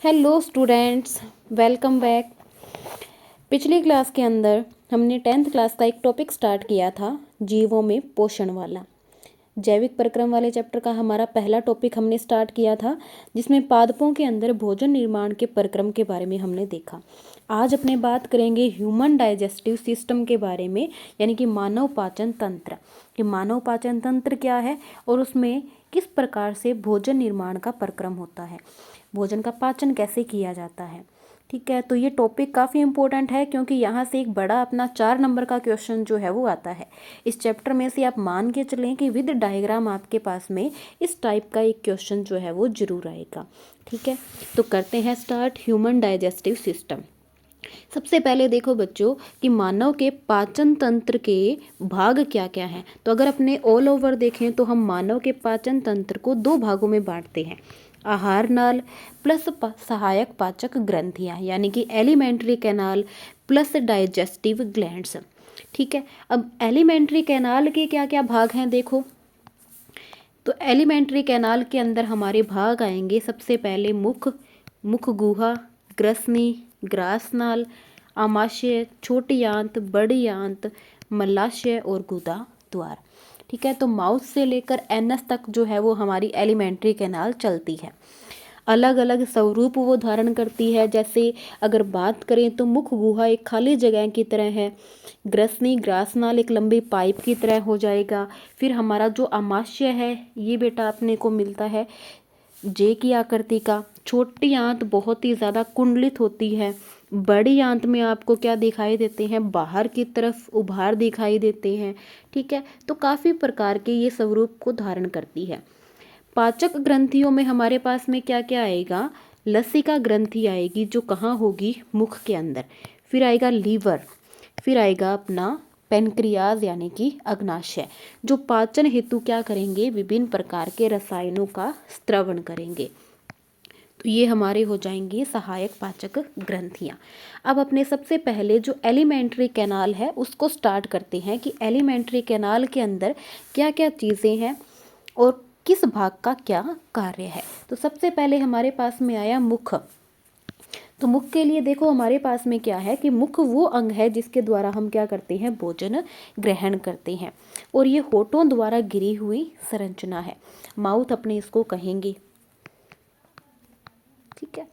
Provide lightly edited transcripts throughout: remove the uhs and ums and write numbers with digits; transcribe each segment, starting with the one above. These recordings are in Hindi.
Hello students, welcome back. पिछली क्लास के अंदर हमने 10th क्लास का एक टॉपिक स्टार्ट किया था, जीवों में पोषण वाला। जैविक परिक्रम वाले चैप्टर का हमारा पहला टॉपिक हमने स्टार्ट किया था, जिसमें पादपों के अंदर भोजन निर्माण के परिक्रम के बारे में हमने देखा। आज अपने बात करेंगे ह्यूमन डाइजेस्टिव सिस्टम के बारे में, यानी कि मानव पाचन तंत्र। कि मानव पाचन तंत्र क्या है और उसमें किस प्रकार से भोजन निर्माण का परिक्रम होता है, भोजन का पाचन कैसे किया जाता है। ठीक है, तो ये टॉपिक काफ़ी इंपॉर्टेंट है, क्योंकि यहाँ से एक बड़ा अपना 4 नंबर का क्वेश्चन जो है वो आता है। इस चैप्टर में से आप मान के चलें कि विद डायग्राम आपके पास में इस टाइप का एक क्वेश्चन जो है वो जरूर आएगा। ठीक है, तो करते हैं स्टार्ट। Human digestive system. सबसे पहले देखो बच्चों कि मानव के पाचन तंत्र के भाग क्या क्या हैं। तो अगर अपने ऑल ओवर देखें तो हम मानव के पाचन तंत्र को 2 भागों में बांटते हैं, आहार नाल प्लस सहायक पाचक ग्रंथियां, यानी कि alimentary canal plus digestive glands. ठीक है, अब एलिमेंट्री कैनाल के क्या क्या भाग हैं देखो। तो एलिमेंट्री कैनाल के अंदर हमारे भाग आएंगे, सबसे पहले मुख गुहा, ग्रसनी, ग्रासनाल, आमाशय, छोटी आंत, बड़ी आंत, मलाशय और गुदा द्वार। ठीक है, तो माउथ से लेकर एनस तक जो है वो हमारी एलिमेंट्री कैनाल चलती है। अलग अलग स्वरूप वो धारण करती है। जैसे अगर बात करें तो मुख गुहा एक खाली जगह की तरह है, ग्रसनी ग्रासनाल एक लंबी पाइप की तरह हो जाएगा। फिर हमारा जो आमाशय है ये बेटा अपने को मिलता है जे की आकृति का। छोटी आंत बहुत ही ज़्यादा कुंडलित होती है। बड़ी आंत में आपको क्या दिखाई देते हैं, बाहर की तरफ उभार दिखाई देते हैं। ठीक है, तो काफ़ी प्रकार के ये स्वरूप को धारण करती है। पाचक ग्रंथियों में हमारे पास में क्या क्या आएगा, लसिका ग्रंथि आएगी जो कहाँ होगी, मुख के अंदर। फिर आएगा लीवर, फिर आएगा अपना पेनक्रियाज यानी कि अग्नाशय, जो पाचन हेतु क्या करेंगे, विभिन्न प्रकार के रसायनों का स्त्रवण करेंगे। तो ये हमारे हो जाएंगे सहायक पाचक ग्रंथियाँ। अब अपने सबसे पहले जो एलिमेंट्री कैनाल है उसको स्टार्ट करते हैं कि एलिमेंट्री कैनाल के अंदर क्या क्या चीज़ें हैं और किस भाग का क्या कार्य है। तो सबसे पहले हमारे पास में आया मुख। तो मुख के लिए देखो हमारे पास में क्या है कि मुख वो अंग है जिसके द्वारा हम क्या करते हैं, भोजन ग्रहण करते हैं। और ये होठों द्वारा गिरी हुई संरचना है, माउथ अपने इसको कहेंगे। ठीक है,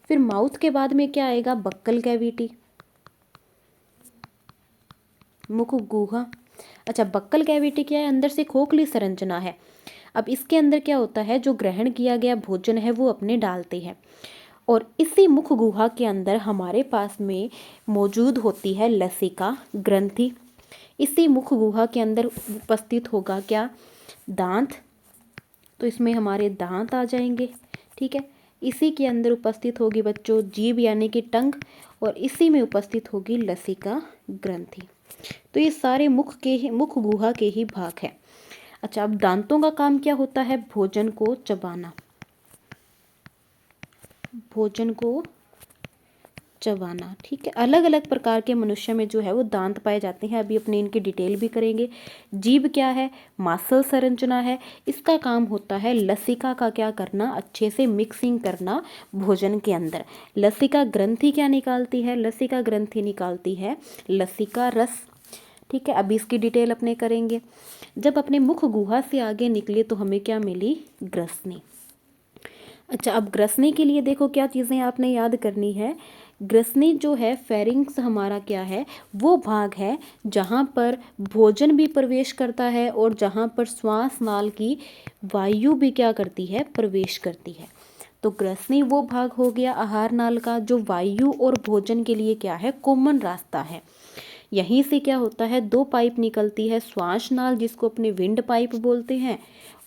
फिर माउथ के बाद में क्या आएगा, बक्कल कैविटी, मुख गुहा। अच्छा, बक्कल कैविटी क्या है, अंदर से खोखली संरचना है। अब इसके अंदर क्या होता है, जो ग्रहण किया गया भोजन है वो अपने डालते हैं। और इसी मुख गुहा के अंदर हमारे पास में मौजूद होती है लसिका ग्रंथि। इसी मुख गुहा के अंदर उपस्थित होगा क्या, दांत। तो इसमें हमारे दांत आ जाएंगे। ठीक है, इसी के अंदर उपस्थित होगी बच्चों जीभ यानी कि टंग, और इसी में उपस्थित होगी लसिका ग्रंथि। तो ये सारे मुख गुहा के ही भाग हैं। अच्छा, अब दांतों का काम क्या होता है, भोजन को चबाना, भोजन को चबाना। ठीक है, अलग अलग प्रकार के मनुष्य में जो है वो दांत पाए जाते हैं, अभी अपने इनकी डिटेल भी करेंगे। जीभ क्या है, मांसल संरचना है, इसका काम होता है लसिका का क्या करना, अच्छे से मिक्सिंग करना भोजन के अंदर। लसिका ग्रंथि क्या निकालती है, लसिका ग्रंथि निकालती है लसिका रस। ठीक है, अभी इसकी डिटेल अपने करेंगे। जब अपने मुख गुहा से आगे निकले तो हमें क्या मिली, ग्रसनी। अच्छा, अब ग्रसनी के लिए देखो क्या चीज़ें आपने याद करनी है। ग्रसनी जो है, फेरिंग्स हमारा क्या है, वो भाग है जहाँ पर भोजन भी प्रवेश करता है और जहाँ पर श्वास नाल की वायु भी क्या करती है, प्रवेश करती है। तो ग्रसनी वो भाग हो गया आहार नाल का, जो वायु और भोजन के लिए क्या है, कॉमन रास्ता है। यहीं से क्या होता है, 2 पाइप निकलती है, श्वास नाल जिसको अपने विंड पाइप बोलते हैं,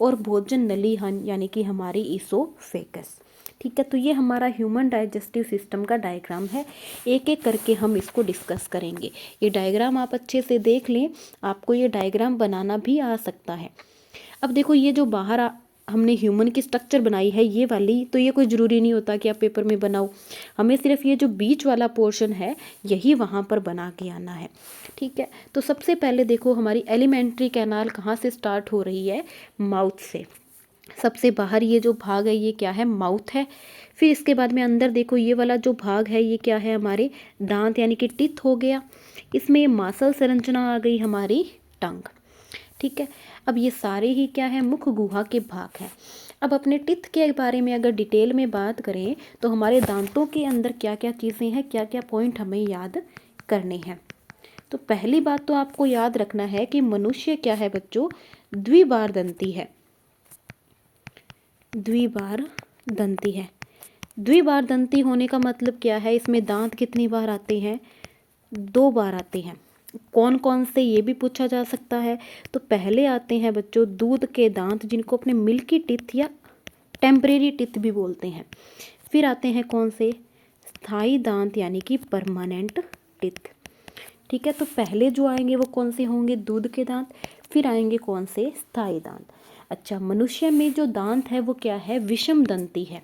और भोजन नली यानी कि हमारी ईसोफेगस। ठीक है, तो ये हमारा ह्यूमन डाइजेस्टिव सिस्टम का डायग्राम है। एक एक करके हम इसको डिस्कस करेंगे। ये डायग्राम आप अच्छे से देख लें, आपको ये डायग्राम बनाना भी आ सकता है। अब देखो ये जो बाहर हमने ह्यूमन की स्ट्रक्चर बनाई है ये वाली, तो ये कोई ज़रूरी नहीं होता कि आप पेपर में बनाओ, हमें सिर्फ ये जो बीच वाला पोर्शन है यही वहाँ पर बना के आना है। ठीक है, तो सबसे पहले देखो हमारी एलिमेंट्री कैनाल कहाँ से स्टार्ट हो रही है, माउथ से। सबसे बाहर ये जो भाग है ये क्या है, माउथ है। फिर इसके बाद में अंदर देखो ये वाला जो भाग है ये क्या है, हमारे दांत यानी कि टीथ हो गया। इसमें मांसल संरचना आ गई हमारी टंग। ठीक है, अब ये सारे ही क्या है, मुख गुहा के भाग हैं। अब अपने टीथ के बारे में अगर डिटेल में बात करें तो हमारे दांतों के अंदर क्या क्या चीज़ें हैं, क्या क्या पॉइंट हमें याद करने हैं। तो पहली बात तो आपको याद रखना है कि मनुष्य क्या है बच्चों, द्विबार दंती है। द्विबार दंती है। द्विबार दंती होने का मतलब क्या है, इसमें दांत कितनी बार आते हैं, 2 बार आते हैं। कौन कौन से ये भी पूछा जा सकता है। तो पहले आते हैं बच्चों दूध के दांत, जिनको अपने मिल्की टीथ या टेम्परेरी टीथ भी बोलते हैं। फिर आते हैं कौन से, स्थायी दांत यानी कि परमानेंट टीथ। ठीक है, तो पहले जो आएंगे वो कौन से होंगे, दूध के दांत। फिर आएंगे कौन से, स्थायी दांत। अच्छा, मनुष्य में जो दांत है वो क्या है, विषम दंती है।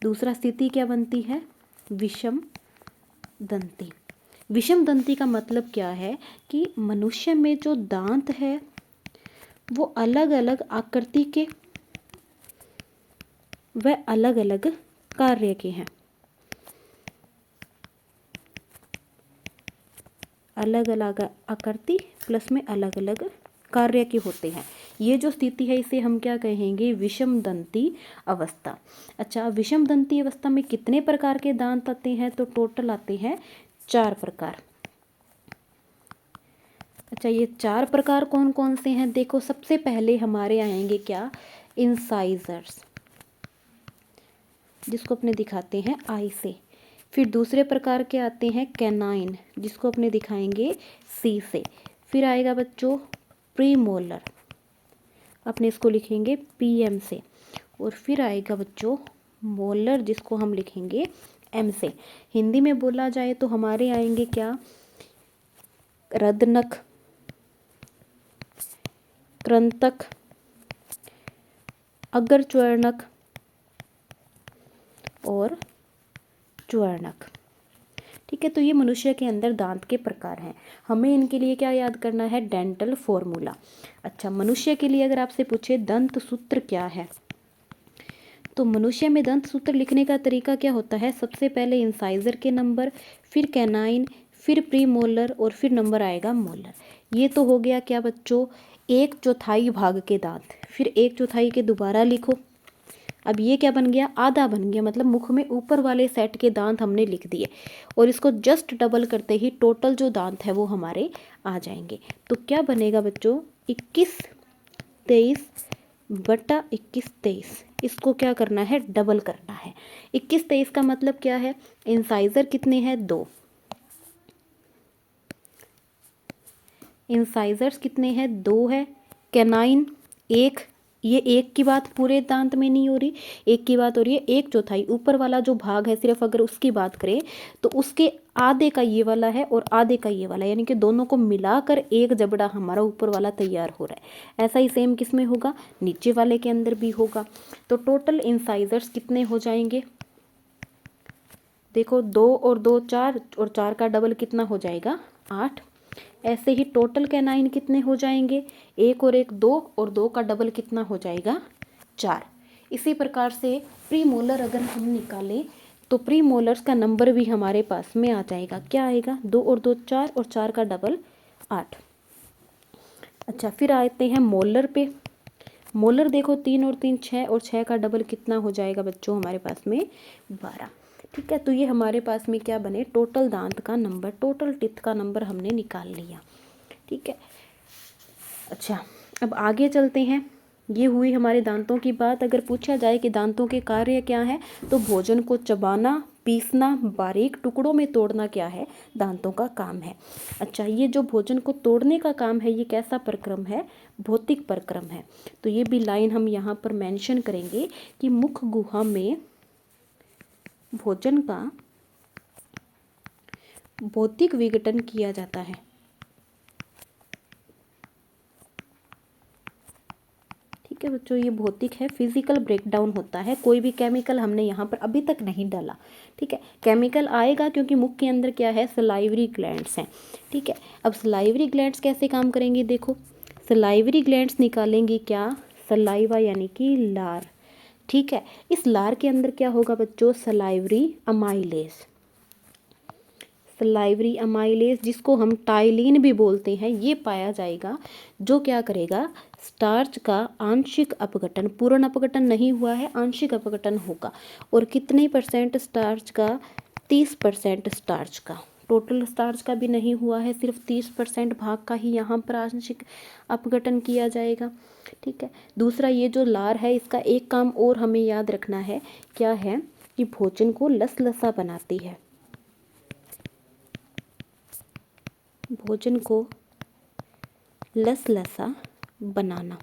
दूसरा स्थिति क्या बनती है, विषम दंती। विषम दंती का मतलब क्या है कि मनुष्य में जो दांत है वो अलग अलग आकृति के व अलग अलग कार्य के हैं। अलग अलग आकृति प्लस में अलग अलग कार्य के होते हैं। ये जो स्थिति है इसे हम क्या कहेंगे, विषम दंती अवस्था। अच्छा, विषम दंती अवस्था में कितने प्रकार के दांत आते हैं, तो टोटल आते हैं 4 प्रकार। अच्छा, ये 4 प्रकार कौन कौन से हैं, देखो सबसे पहले हमारे आएंगे क्या, इंसाइजर्स, जिसको अपने दिखाते हैं आई से। फिर दूसरे प्रकार के आते हैं कैनाइन, जिसको अपने दिखाएंगे सी से। फिर आएगा बच्चों प्रीमोलर, अपने इसको लिखेंगे पीएम से। और फिर आएगा बच्चों मोलर, जिसको हम लिखेंगे एम से। हिंदी में बोला जाए तो हमारे आएंगे क्या, रदनख, कृंतक, अग्रच्वर्णक और च्वर्णक। ठीक है, तो ये मनुष्य के अंदर दांत के प्रकार हैं। हमें इनके लिए क्या याद करना है, डेंटल फॉर्मूला। अच्छा, मनुष्य के लिए अगर आपसे पूछे दंत सूत्र क्या है, तो मनुष्य में दंत सूत्र लिखने का तरीका क्या होता है, सबसे पहले इंसाइजर के नंबर, फिर कैनाइन, फिर प्रीमोलर और फिर नंबर आएगा मोलर। ये तो हो गया क्या बच्चों, 1/4 भाग के दांत। फिर 1/4 के दोबारा लिखो। अब ये क्या बन गया, आधा बन गया, मतलब मुख में ऊपर वाले सेट के दांत हमने लिख दिए। और इसको जस्ट डबल करते ही टोटल जो दांत है वो हमारे आ जाएंगे। तो क्या बनेगा बच्चों, 21/23 इसको क्या करना है, डबल करना है। 21/23 का मतलब क्या है, इंसाइजर कितने हैं, 2, इंसाइजर्स कितने हैं, 2 है। कैनाइन 1, ये 1 की बात पूरे दांत में नहीं हो रही, 1 की बात हो रही है 1/4 ऊपर वाला जो भाग है, सिर्फ अगर उसकी बात करें तो उसके आधे का ये वाला है और आधे का ये वाला, यानी कि दोनों को मिलाकर एक जबड़ा हमारा ऊपर वाला तैयार हो रहा है। ऐसा ही सेम किस में होगा, नीचे वाले के अंदर भी होगा। तो टोटल इंसाइजर्स कितने हो जाएंगे, देखो 2 और 2 4, और 4 का डबल कितना हो जाएगा, 8। ऐसे ही टोटल कैनाइन कितने हो जाएंगे, 1 और 1 2, और 2 का डबल कितना हो जाएगा, 4। इसी प्रकार से प्रीमोलर अगर हम निकालें तो प्रीमोलर्स का नंबर भी हमारे पास में आ जाएगा, क्या आएगा, 2 और 2 4, और 4 का डबल 8। अच्छा, फिर आते हैं मोलर पे। मोलर देखो 3 और 3 6, और 6 का डबल कितना हो जाएगा बच्चों हमारे पास में, 12। ठीक है, तो ये हमारे पास में क्या बने, टोटल दांत का नंबर, टोटल टीथ का नंबर हमने निकाल लिया। ठीक है, अच्छा अब आगे चलते हैं। ये हुई हमारे दांतों की बात। अगर पूछा जाए कि दांतों के कार्य क्या हैं, तो भोजन को चबाना, पीसना, बारीक टुकड़ों में तोड़ना क्या है, दांतों का काम है। अच्छा, ये जो भोजन को तोड़ने का काम है ये कैसा प्रक्रम है, भौतिक प्रक्रम है। तो ये भी लाइन हम यहाँ पर मेंशन करेंगे कि मुख गुहा में भोजन का भौतिक विघटन किया जाता है। ठीक है बच्चों, ये भौतिक है, फिजिकल ब्रेकडाउन होता है। कोई भी केमिकल हमने यहाँ पर अभी तक नहीं डाला। ठीक है, केमिकल आएगा क्योंकि मुख के अंदर क्या है, सलाइवरी ग्लैंड्स हैं। ठीक है, अब सलाइवरी ग्लैंड्स कैसे काम करेंगी, देखो सलाइवरी ग्लैंड्स निकालेंगी क्या, सलाइवा यानी कि लार। ठीक है, इस लार के अंदर क्या होगा बच्चों, सलाइवरी अमाइलेज। सलाइवरी अमाइलेज जिसको हम टाइलिन भी बोलते हैं, ये पाया जाएगा, जो क्या करेगा, स्टार्च का आंशिक अपघटन, पूर्ण अपघटन नहीं हुआ है, आंशिक अपघटन होगा। और कितने परसेंट स्टार्च का, 30% स्टार्च का, टोटल स्टार्च का भी नहीं हुआ है, सिर्फ 30% भाग का ही यहाँ पर आंशिक अपघटन किया जाएगा। ठीक है, दूसरा ये जो लार है, इसका एक काम और हमें याद रखना है, क्या है कि भोजन को लसलसा बनाती है। भोजन को लसलसा बनाना,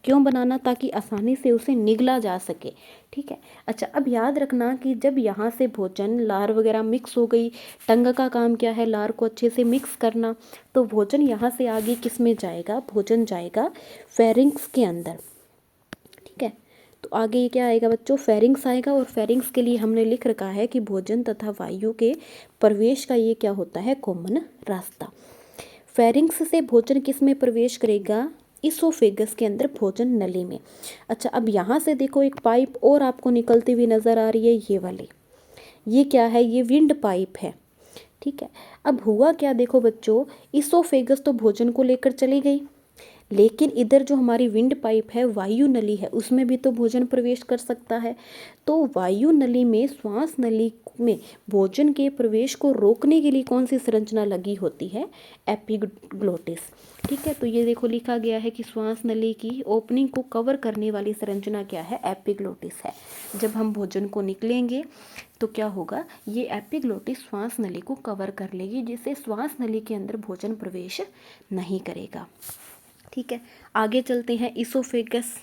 क्यों बनाना, ताकि आसानी से उसे निगला जा सके। ठीक है, अच्छा अब याद रखना कि जब यहाँ से भोजन लार वगैरह मिक्स हो गई, टंग का काम क्या है, लार को अच्छे से मिक्स करना, तो भोजन यहाँ से आगे किस में जाएगा, भोजन जाएगा फेरिंग्स के अंदर। ठीक है, तो आगे ये क्या आएगा बच्चों, फेरिंग्स आएगा। और फेरिंग्स के लिए हमने लिख रखा है कि भोजन तथा वायु के प्रवेश का ये क्या होता है, कॉमन रास्ता। फेरिंग्स से भोजन किस में प्रवेश करेगा, इसोफेगस के अंदर, भोजन नली में। अच्छा अब यहाँ से देखो एक पाइप और आपको निकलती हुई नज़र आ रही है, ये वाली, ये क्या है, ये विंड पाइप है। ठीक है, अब हुआ क्या, देखो बच्चों, इसोफेगस तो भोजन को लेकर चली गई, लेकिन इधर जो हमारी विंड पाइप है, वायु नली है, उसमें भी तो भोजन प्रवेश कर सकता है। तो वायु नली में, श्वास नली में भोजन के प्रवेश को रोकने के लिए कौन सी संरचना लगी होती है, एपिग्लोटिस। ठीक है, तो ये देखो लिखा गया है कि श्वास नली की ओपनिंग को कवर करने वाली संरचना क्या है, एपिग्लोटिस है। जब हम भोजन को निकलेंगे तो क्या होगा, ये एपिग्लोटिस श्वास नली को कवर कर लेगी, जिससे श्वास नली के अंदर भोजन प्रवेश नहीं करेगा। ठीक है, आगे चलते हैं, इसोफेगस।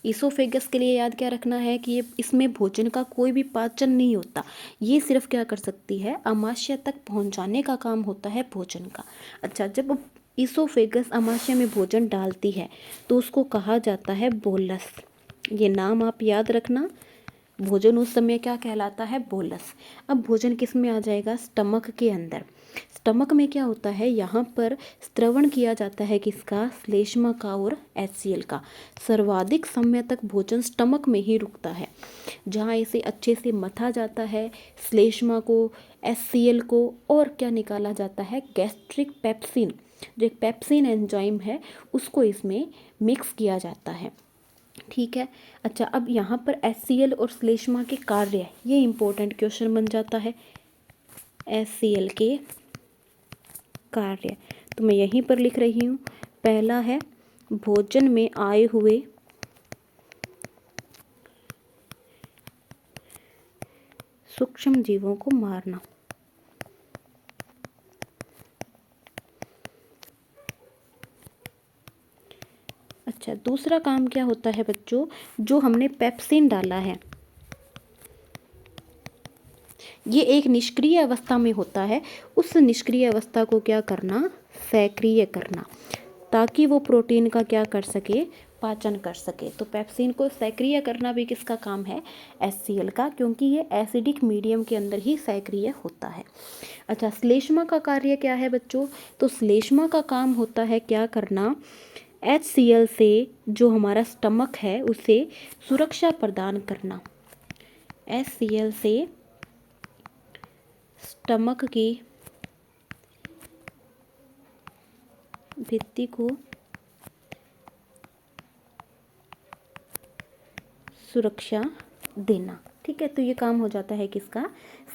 इसोफेगस के लिए याद क्या रखना है कि ये, इसमें भोजन का कोई भी पाचन नहीं होता, ये सिर्फ क्या कर सकती है, अमाशय तक पहुंचाने का काम होता है भोजन का। अच्छा, जब इसोफेगस अमाशय में भोजन डालती है तो उसको कहा जाता है बोलस। ये नाम आप याद रखना, भोजन उस समय क्या कहलाता है, बोलस। अब भोजन किस में आ जाएगा, स्टमक के अंदर। स्टमक में क्या होता है, यहाँ पर स्त्रवण किया जाता है किसका, श्लेष्मा का और HCl का। सर्वाधिक समय तक भोजन स्टमक में ही रुकता है, जहाँ इसे अच्छे से मथा जाता है, श्लेष्मा को, HCl को, और क्या निकाला जाता है, गैस्ट्रिक पेप्सिन, जो एक पेप्सिन एंजाइम है, उसको इसमें मिक्स किया जाता है। ठीक है, अच्छा अब यहाँ पर HCl और श्लेष्मा के कार्य, ये इंपॉर्टेंट क्वेश्चन बन जाता है। HCl के कार्य तो मैं यहीं पर लिख रही हूँ। पहला है भोजन में आए हुए सूक्ष्म जीवों को मारना। अच्छा, दूसरा काम क्या होता है बच्चों, जो हमने पेप्सिन डाला है, ये एक निष्क्रिय अवस्था में होता है, उस निष्क्रिय अवस्था को क्या करना, सक्रिय करना, ताकि वो प्रोटीन का क्या कर सके, पाचन कर सके। तो पेप्सिन को सक्रिय करना भी किसका काम है, HCl का, क्योंकि ये एसिडिक मीडियम के अंदर ही सक्रिय होता है। अच्छा, श्लेष्मा का कार्य क्या है बच्चों, तो श्लेष्मा का काम होता है क्या करना, HCl से जो हमारा स्टमक है उसे सुरक्षा प्रदान करना। HCl से स्टमक की भित्ति को सुरक्षा देना। ठीक है, तो ये काम हो जाता है किसका,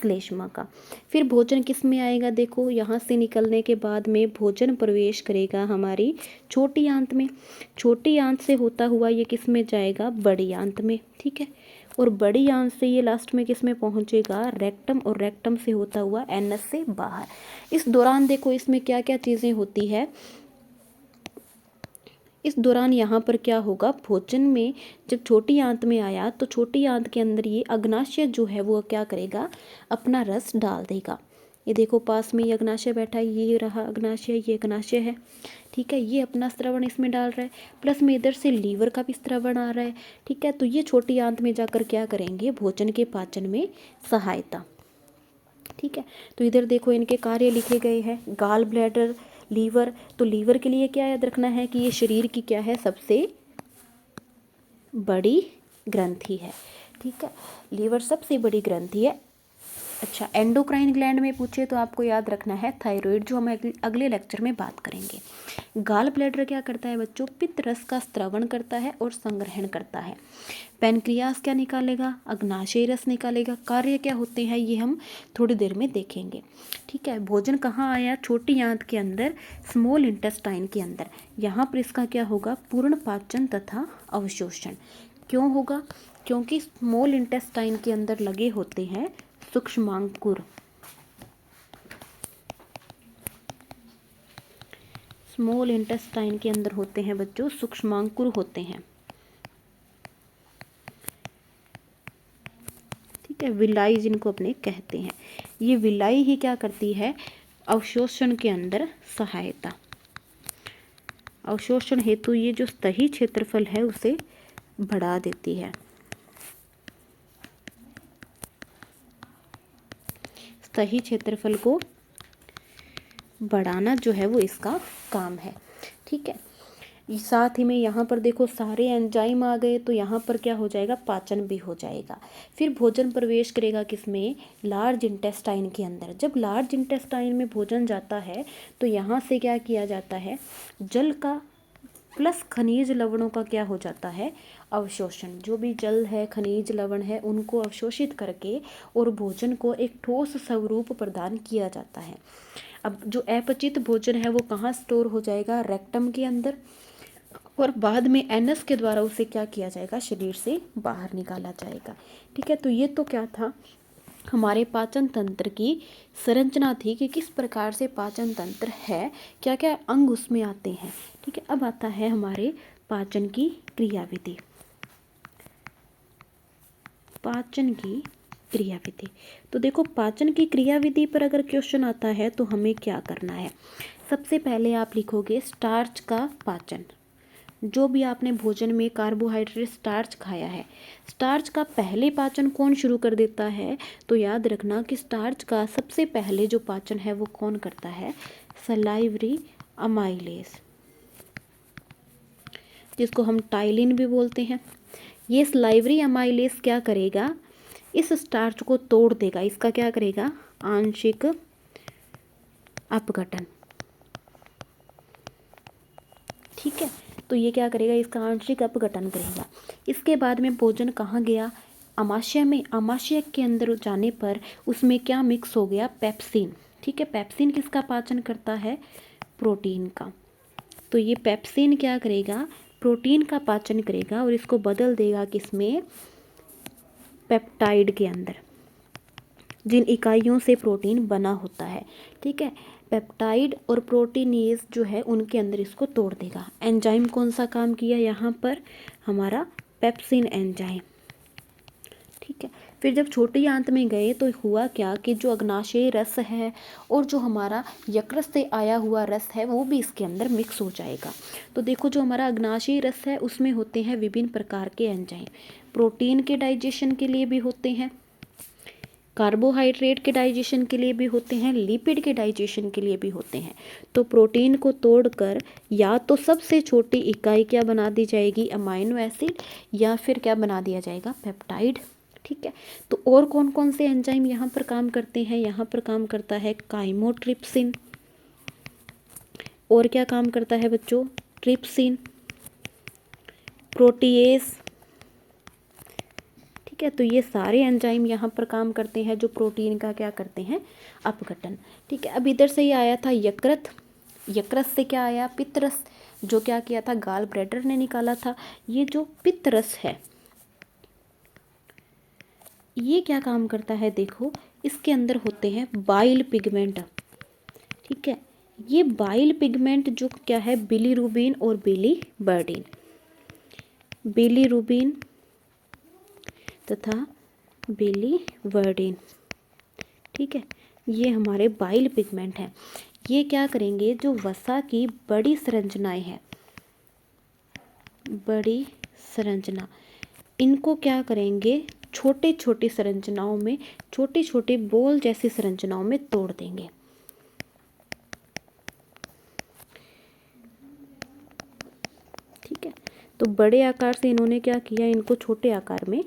श्लेष्मा का। फिर भोजन किस में आएगा, देखो यहाँ से निकलने के बाद में भोजन प्रवेश करेगा हमारी छोटी आंत में। छोटी आंत से होता हुआ ये किस में जाएगा, बड़ी आंत में। ठीक है, और बड़ी आंत से ये लास्ट में किस में पहुँचेगा, रेक्टम, और रेक्टम से होता हुआ एनस से बाहर। इस दौरान देखो इसमें क्या क्या चीज़ें होती है, इस दौरान यहाँ पर क्या होगा, भोजन में जब छोटी आंत में आया तो छोटी आंत के अंदर ये अग्नाशय जो है वो क्या करेगा, अपना रस डाल देगा। ये देखो पास में ये अग्नाशय बैठा है, ये रहा अग्नाशय, ये अग्नाशय है। ठीक है, ये अपना स्त्रवण इसमें डाल रहा है, प्लस में इधर से लीवर का भी स्त्रवण आ रहा है। ठीक है, तो ये छोटी आंत में जाकर क्या करेंगे, भोजन के पाचन में सहायता। ठीक है, तो इधर देखो इनके कार्य लिखे गए हैं, गाल ब्लैडर, लीवर। तो लीवर के लिए क्या याद रखना है कि ये शरीर की क्या है, सबसे बड़ी ग्रंथि है। ठीक है, लीवर सबसे बड़ी ग्रंथि है। अच्छा, एंडोक्राइन ग्लैंड में पूछे तो आपको याद रखना है थायराइड, जो हम अगले लेक्चर में बात करेंगे। गाल ब्लैडर क्या करता है बच्चों? पित्त रस का स्त्रवण करता है और संग्रहण करता है। पैनक्रियास क्या निकालेगा? अग्नाशय रस निकालेगा। कार्य क्या होते हैं ये हम थोड़ी देर में देखेंगे। ठीक है, भोजन कहाँ आया? छोटी आंत के अंदर, स्मॉल इंटेस्टाइन के अंदर। यहाँ पर इसका क्या होगा? पूर्ण पाचन तथा अवशोषण। क्यों होगा? क्योंकि स्मॉल इंटेस्टाइन के अंदर लगे होते हैं सूक्ष्मांकुर। स्मॉल इंटेस्टाइन के अंदर होते हैं बच्चों सूक्ष्मांकुर होते हैं। ठीक है, विलाई जिनको अपने कहते हैं। ये विलाई ही क्या करती है? अवशोषण के अंदर सहायता। अवशोषण हेतु ये जो सतही क्षेत्रफल है उसे बढ़ा देती है। सतही क्षेत्रफल को बढ़ाना जो है वो इसका काम है। ठीक है, साथ ही में यहाँ पर देखो सारे एंजाइम आ गए, तो यहाँ पर क्या हो जाएगा? पाचन भी हो जाएगा। फिर भोजन प्रवेश करेगा किसमें? लार्ज इंटेस्टाइन के अंदर। जब लार्ज इंटेस्टाइन में भोजन जाता है तो यहाँ से क्या किया जाता है? जल का प्लस खनिज लवणों का क्या हो जाता है? अवशोषण। जो भी जल है, खनिज लवण है, उनको अवशोषित करके और भोजन को एक ठोस स्वरूप प्रदान किया जाता है। अब जो अपचित भोजन है वो कहाँ स्टोर हो जाएगा? रेक्टम के अंदर, और बाद में एनस के द्वारा उसे क्या किया जाएगा? शरीर से बाहर निकाला जाएगा। ठीक है, तो ये तो क्या था? हमारे पाचन तंत्र की संरचना थी कि किस प्रकार से पाचन तंत्र है, क्या क्या अंग उसमें आते हैं। ठीक है, अब आता है हमारे पाचन की क्रियाविधि। पाचन की क्रियाविधि, तो देखो पाचन की क्रियाविधि पर अगर क्वेश्चन आता है तो हमें क्या करना है? सबसे पहले आप लिखोगे स्टार्च का पाचन। जो भी आपने भोजन में कार्बोहाइड्रेट स्टार्च खाया है, स्टार्च का पहले पाचन कौन शुरू कर देता है? तो याद रखना कि स्टार्च का सबसे पहले जो पाचन है वो कौन करता है? सलाइवरी अमाइलेज, जिसको हम टाइलिन भी बोलते हैं। ये सलाइवरी अमाइलेज क्या करेगा? इस स्टार्च को तोड़ देगा। इसका क्या करेगा? आंशिक अपघटन। ठीक है, तो ये क्या करेगा? इसका आंशिक अपघटन करेगा। इसके बाद में भोजन कहाँ गया? आमाशय में। आमाशय के अंदर जाने पर उसमें क्या मिक्स हो गया? पेप्सिन। ठीक है, पेप्सिन किसका पाचन करता है? प्रोटीन का। तो ये पेप्सिन क्या करेगा? प्रोटीन का पाचन करेगा और इसको बदल देगा किसमें? पेप्टाइड के अंदर, जिन इकाइयों से प्रोटीन बना होता है। ठीक है, पेप्टाइड और प्रोटीनेज जो है उनके अंदर इसको तोड़ देगा। एंजाइम कौन सा काम किया यहाँ पर? हमारा पेप्सिन एंजाइम। ठीक है, फिर जब छोटी आंत में गए तो हुआ क्या कि जो अग्नाशय रस है और जो हमारा यकृत से आया हुआ रस है वो भी इसके अंदर मिक्स हो जाएगा। तो देखो जो हमारा अग्नाशय रस है उसमें होते हैं विभिन्न प्रकार के एंजाइम। प्रोटीन के डाइजेशन के लिए भी होते हैं, कार्बोहाइड्रेट के डाइजेशन के लिए भी होते हैं, लिपिड के डाइजेशन के लिए भी होते हैं। तो प्रोटीन को तोड़कर या तो सबसे छोटी इकाई क्या बना दी जाएगी? अमाइनो एसिड, या फिर क्या बना दिया जाएगा? पेप्टाइड। ठीक है, तो और कौन कौन से एंजाइम यहाँ पर काम करते हैं? यहाँ पर काम करता है काइमोट्रिप्सिन। और क्या काम करता है बच्चों? Trypsin, protease. ठीक है, तो ये सारे एंजाइम यहाँ पर काम करते हैं जो प्रोटीन का क्या करते हैं? अपघटन। ठीक है, अब इधर से ही आया था यकृत। यकृत से क्या आया? पित्तरस, जो क्या किया था? गाल ब्लैडर ने निकाला था। ये जो पित्तरस है ये क्या काम करता है? देखो इसके अंदर होते हैं बाइल पिगमेंट। ठीक है, ये बाइल पिगमेंट जो क्या है? बिलीरुबिन और बिलीवर्डिन। बिलीरुबिन तथा बिलीवर्डिन। ठीक है, ये हमारे बाइल पिगमेंट हैं। ये क्या करेंगे? जो वसा की बड़ी संरचनाएं हैं, बड़ी संरचना, इनको क्या करेंगे? छोटे छोटे संरचनाओं में, छोटे छोटे बॉल जैसी संरचनाओं में तोड़ देंगे। ठीक है, तो बड़े आकार से इन्होंने क्या किया, इनको छोटे आकार में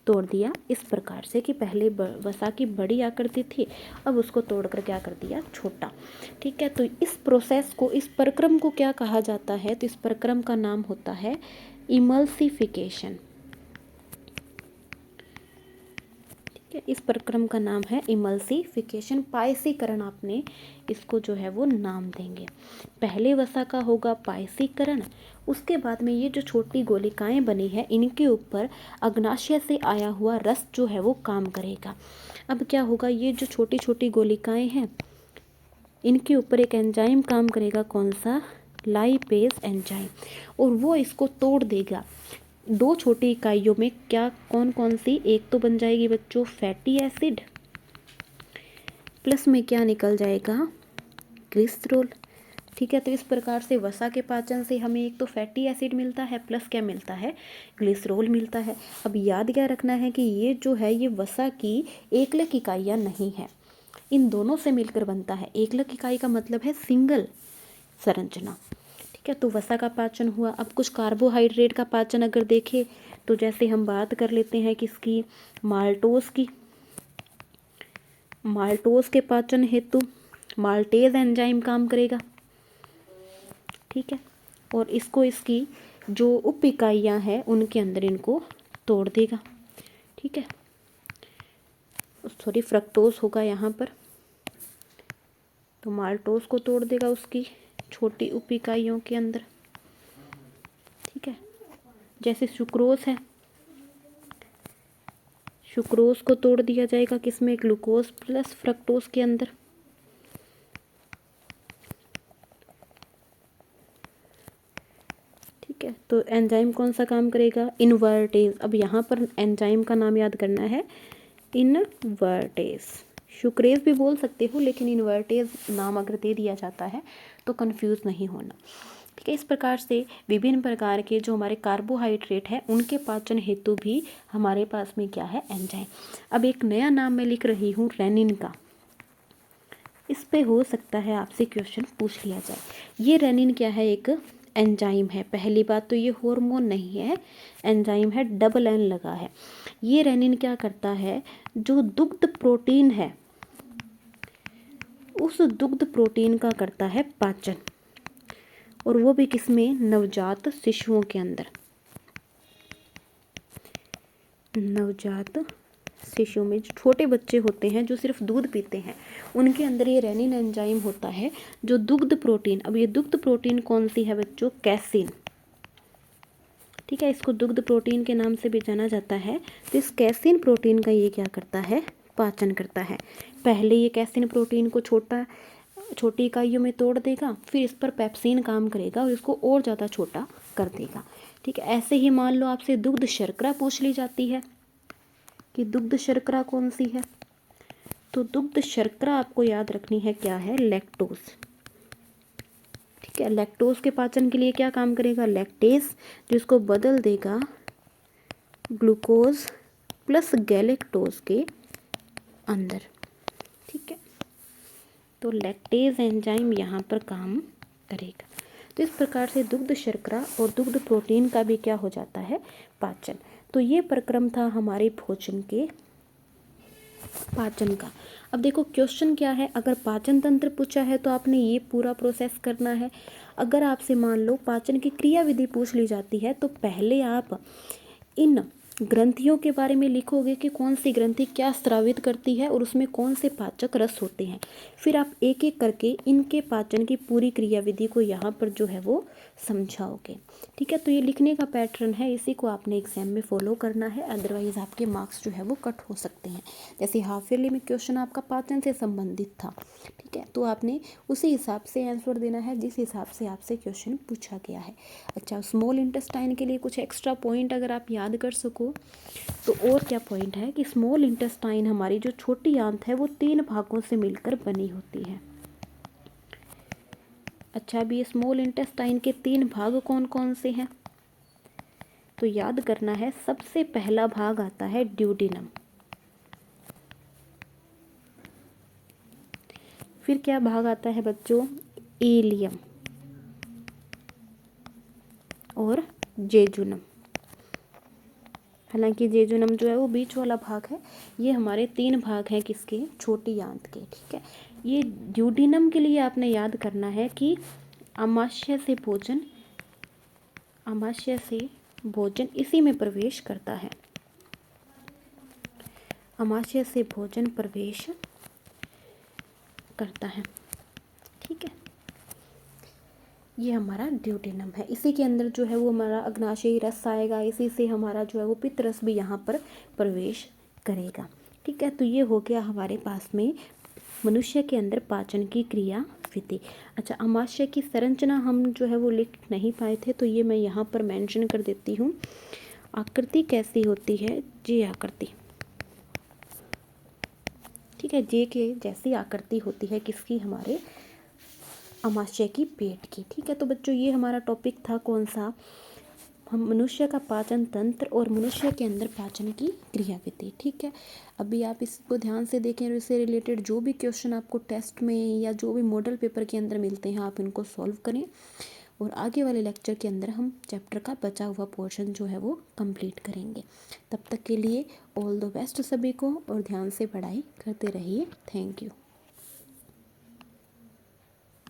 तोड़ दिया, इस प्रकार से कि पहले वसा की बड़ी आकृति थी, अब उसको तोड़कर क्या कर दिया, छोटा। ठीक है, तो इस प्रोसेस को, इस प्रक्रम को क्या कहा जाता है, तो इस प्रक्रम का नाम होता है इमल्सिफिकेशन। इस प्रक्रम का नाम है इमल्सिफिकेशन, पायसीकरण आपने इसको जो है वो नाम देंगे। पहले वसा का होगा पायसीकरण, उसके बाद में ये जो छोटी गोलिकाएं बनी है इनके ऊपर अग्नाशय से आया हुआ रस जो है वो काम करेगा। अब क्या होगा, ये जो छोटी छोटी गोलिकाएं हैं इनके ऊपर एक एंजाइम काम करेगा, कौन सा, लाइपेज एंजाइम, और वो इसको तोड़ देगा दो छोटी इकाइयों में। क्या, कौन कौन सी, एक तो बन जाएगी बच्चों फैटी एसिड, प्लस में क्या निकल जाएगा, ग्लिसरॉल। ठीक है, तो इस प्रकार से वसा के पाचन से हमें एक तो फैटी एसिड मिलता है, प्लस क्या मिलता है, ग्लिसरॉल मिलता है। अब याद क्या रखना है कि ये जो है ये वसा की एकलक इकाइयाँ नहीं है, इन दोनों से मिलकर बनता है। एकलक इकाई का मतलब है सिंगल संरचना। ठीक है, तो वसा का पाचन हुआ। अब कुछ कार्बोहाइड्रेट का पाचन अगर देखें तो जैसे हम बात कर लेते हैं किसकी, माल्टोज की। माल्टोज के पाचन हेतु माल्टेज एंजाइम काम करेगा। ठीक है, और इसको इसकी जो उप इकाइयाँ हैं उनके अंदर इनको तोड़ देगा। ठीक है, सॉरी फ्रक्टोज होगा यहाँ पर, तो माल्टोज को तोड़ देगा उसकी छोटी उप इकाइयों के अंदर। ठीक है, जैसे सुक्रोज है, सुक्रोज को तोड़ दिया जाएगा किसमें, ग्लूकोज प्लस फ्रक्टोज के अंदर। ठीक है, तो एंजाइम कौन सा काम करेगा, इनवर्टेज। अब यहाँ पर एंजाइम का नाम याद करना है, इनवर्टेज। सुक्रेज भी बोल सकते हो, लेकिन इनवर्टेज नाम अगर दे दिया जाता है तो कंफ्यूज नहीं होना। ठीक है, इस प्रकार से विभिन्न प्रकार के जो हमारे कार्बोहाइड्रेट है उनके पाचन हेतु भी हमारे पास में क्या है, एंजाइम। अब एक नया नाम मैं लिख रही हूँ रेनिन का, इस पे हो सकता है आपसे क्वेश्चन पूछ लिया जाए। ये रेनिन क्या है, एक एंजाइम है। पहली बात तो ये हार्मोन नहीं है, एंजाइम है, डबल एन लगा है। ये रेनिन क्या करता है, जो दुग्ध प्रोटीन है उस दुग्ध प्रोटीन का करता है पाचन, और वो भी किसमें, नवजात शिशुओं के अंदर। नवजात शिशु में जो छोटे बच्चे होते हैं जो सिर्फ दूध पीते हैं उनके अंदर ये रेनिन एंजाइम होता है जो दुग्ध प्रोटीन। अब ये दुग्ध प्रोटीन कौन सी है बच्चों, कैसीन। ठीक है, इसको दुग्ध प्रोटीन के नाम से भी जाना जाता है। तो इस कैसीन प्रोटीन का ये क्या करता है, पाचन करता है। पहले ये कैसीन प्रोटीन को छोटी इकाइयों में तोड़ देगा, फिर इस पर पेप्सिन काम करेगा और इसको और ज़्यादा छोटा कर देगा। ठीक है, ऐसे ही मान लो आपसे दुग्ध शर्करा पूछ ली जाती है कि दुग्ध शर्करा कौन सी है, तो दुग्ध शर्करा आपको याद रखनी है क्या है, लैक्टोज। ठीक है, लैक्टोज के पाचन के लिए क्या काम करेगा, लैक्टेज, जो इसको बदल देगा ग्लूकोज प्लस गैलेक्टोज के अंदर। ठीक है, तो लैक्टेज एंजाइम यहाँ पर काम करेगा। तो इस प्रकार से दुग्ध शर्करा और दुग्ध प्रोटीन का भी क्या हो जाता है, पाचन। तो ये प्रक्रम था हमारे भोजन के पाचन का। अब देखो क्वेश्चन क्या है, अगर पाचन तंत्र पूछा है तो आपने ये पूरा प्रोसेस करना है। अगर आपसे मान लो पाचन की क्रिया विधि पूछ ली जाती है तो पहले आप इन ग्रंथियों के बारे में लिखोगे कि कौन सी ग्रंथि क्या स्रावित करती है और उसमें कौन से पाचक रस होते हैं। फिर आप एक एक करके इनके पाचन की पूरी क्रिया विधि को यहाँ पर जो है वो समझाओगे। ठीक है, तो ये लिखने का पैटर्न है, इसी को आपने एग्जाम में फॉलो करना है, अदरवाइज आपके मार्क्स जो है वो कट हो सकते हैं। जैसे हाफ ईयरली में क्वेश्चन आपका पाचन से संबंधित था, ठीक है, तो आपने उसी हिसाब से आंसर देना है जिस हिसाब से आपसे क्वेश्चन पूछा गया है। अच्छा, स्मॉल इंटेस्टाइन के लिए कुछ एक्स्ट्रा पॉइंट अगर आप याद कर सको तो और क्या पॉइंट है कि स्मॉल इंटेस्टाइन हमारी जो छोटी आंत है वो 3 भागों से मिलकर बनी होती है। अच्छा, अभी ये स्मॉल इंटेस्टाइन के 3 भाग कौन कौन से हैं, तो याद करना है। सबसे पहला भाग आता है ड्यूडिनम, फिर क्या भाग आता है बच्चों, इलियम, और जेजुनम। हालांकि जेजुनम जो है वो बीच वाला भाग है। ये हमारे 3 भाग हैं किसके, छोटी आंत के। ठीक है, ये ड्यूडिनम के लिए आपने याद करना है कि आमाशय से भोजन इसी में प्रवेश करता है। आमाशय से भोजन प्रवेश करता है। ठीक है, ये हमारा ड्यूडेनम है। इसी के अंदर जो है वो हमारा अग्नाशयी रस आएगा, इसी से हमारा जो है वो पित्त रस भी यहाँ पर प्रवेश करेगा। ठीक है, तो ये हो गया हमारे पास में मनुष्य के अंदर पाचन की क्रिया विधि। अच्छा, आमाशय की संरचना हम जो है वो लिख नहीं पाए थे, तो ये मैं यहाँ पर मेंशन कर देती हूँ। आकृति कैसी होती है, जे आकृति। ठीक है, जे के जैसी आकृति होती है किसकी, हमारे आमाशय की, पेट की। ठीक है, तो बच्चों ये हमारा टॉपिक था कौन सा, हम मनुष्य का पाचन तंत्र और मनुष्य के अंदर पाचन की क्रियाविधि। ठीक है, अभी आप इसको ध्यान से देखें और इससे रिलेटेड जो भी क्वेश्चन आपको टेस्ट में या जो भी मॉडल पेपर के अंदर मिलते हैं आप इनको सॉल्व करें, और आगे वाले लेक्चर के अंदर हम चैप्टर का बचा हुआ पोर्शन जो है वो कंप्लीट करेंगे। तब तक के लिए ऑल द बेस्ट सभी को, और ध्यान से पढ़ाई करते रहिए। Thank you.